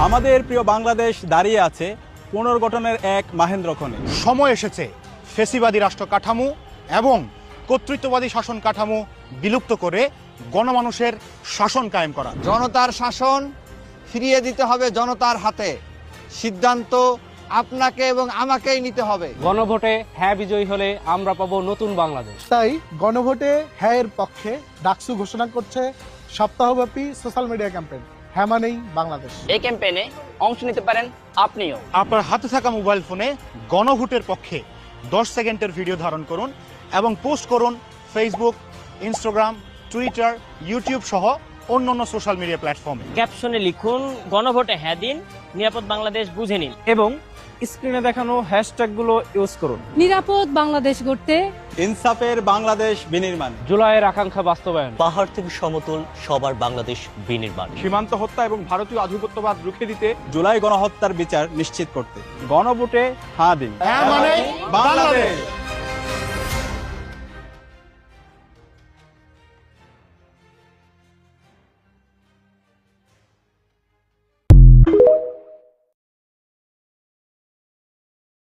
আমাদের প্রিয় বাংলাদেশ দাঁড়িয়ে আছে পুনর্গঠনের এক মাহেন্দ্রক্ষণে। সময় এসেছে ফ্যাসিবাদী রাষ্ট্র কাঠামো এবং কর্তৃত্ববাদী শাসন কাঠামো বিলুপ্ত করে গণমানুষের শাসন কায়েম করা। জনতার শাসন ফিরিয়ে দিতে হবে জনতার হাতে। সিদ্ধান্ত আপনাকে এবং আমাকেই নিতে হবে। গণভোটে হ্যাঁ বিজয়ী হলে আমরা পাবো নতুন বাংলাদেশ। তাই গণভোটে হ্যাঁ এর পক্ষে ডাকসু ঘোষণা করছে সপ্তাহব্যাপী সোশ্যাল মিডিয়া ক্যাম্পেইন হ্যাঁ মানেই বাংলাদেশ। এই ক্যাম্পেইনে অংশ নিতে পারেন আপনিও। আপনার হাতে থাকা মোবাইল ফোনে গণভোটের পক্ষে 10 সেকেন্ডের ভিডিও ধারণ করুন এবং পোস্ট করুন ফেসবুক, ইনস্টাগ্রাম, টুইটার, ইউটিউব সহ অন্যান্য সোশ্যাল মিডিয়া প্ল্যাটফর্মে। ক্যাপশনে লিখুন গণভোটে হ্যাঁ দিন, নিরাপদ বাংলাদেশ বুঝে নিন। এবং স্ক্রিনে দেখানো হ্যাশট্যাগুলো ইউজ করুন। নিরাপদ বাংলাদেশ গড়তে, ইনসাফের বাংলাদেশ বিনির্মাণ, জুলাইয়ের আকাঙ্ক্ষা বাস্তবায়ন, পাহাড় থেকে সমতল সবার বাংলাদেশ বিনির্মাণ, সীমান্ত হত্যা এবং ভারতীয় আধিপত্যবাদ রুখে দিতে, জুলাই গণহত্যার বিচার নিশ্চিত করতে। গণভোটে হ্যাঁ দিন। হ্যাঁ মানে বাংলাদেশ।